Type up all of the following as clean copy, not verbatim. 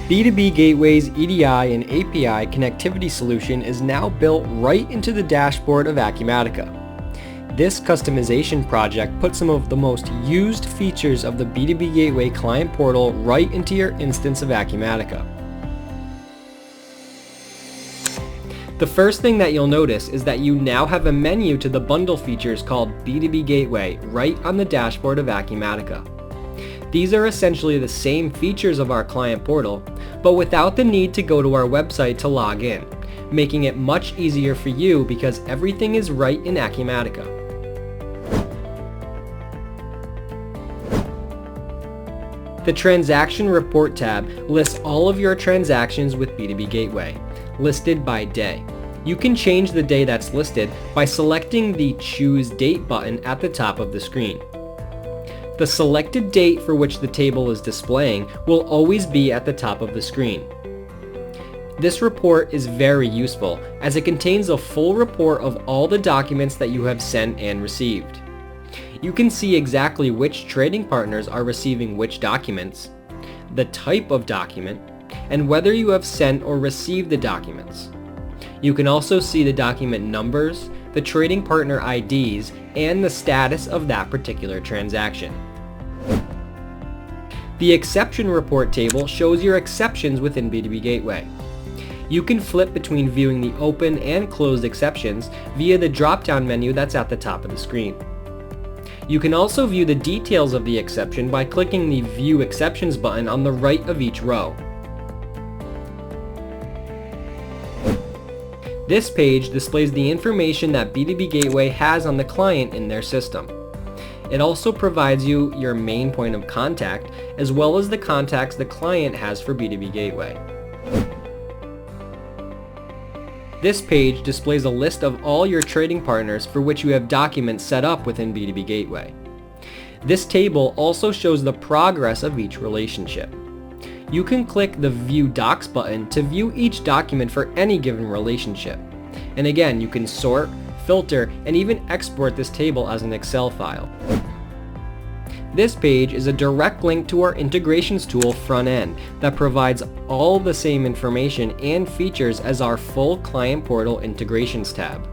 B2B Gateway's EDI and API connectivity solution is now built right into the dashboard of Acumatica. This customization project puts some of the most used features of the B2B Gateway client portal right into your instance of Acumatica. The first thing that you'll notice is that you now have a menu to the bundle features called B2B Gateway right on the dashboard of Acumatica. These are essentially the same features of our client portal, but without the need to go to our website to log in, making it much easier for you because everything is right in Acumatica. The Transaction Report tab lists all of your transactions with B2B Gateway, listed by day. You can change the day that's listed by selecting the Choose Date button at the top of the screen. The selected date for which the table is displaying will always be at the top of the screen. This report is very useful as it contains a full report of all the documents that you have sent and received. You can see exactly which trading partners are receiving which documents, the type of document, and whether you have sent or received the documents. You can also see the document numbers, the trading partner IDs, and the status of that particular transaction. The Exception Report table shows your exceptions within B2B Gateway. You can flip between viewing the open and closed exceptions via the drop-down menu that's at the top of the screen. You can also view the details of the exception by clicking the View Exceptions button on the right of each row. This page displays the information that B2B Gateway has on the client in their system. It also provides you your main point of contact, as well as the contacts the client has for B2B Gateway. This page displays a list of all your trading partners for which you have documents set up within B2B Gateway. This table also shows the progress of each relationship. You can click the View Docs button to view each document for any given relationship. And again, you can sort, filter, and even export this table as an Excel file. This page is a direct link to our integrations tool front end that provides all the same information and features as our full client portal integrations tab.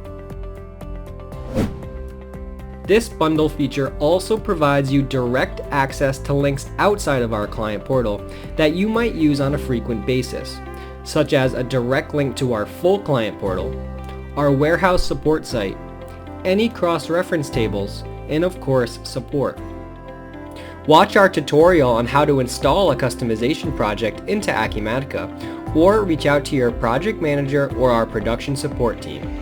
This bundle feature also provides you direct access to links outside of our client portal that you might use on a frequent basis, such as a direct link to our full client portal, our warehouse support site, any cross-reference tables, and of course, support. Watch our tutorial on how to install a customization project into Acumatica, or reach out to your project manager or our production support team.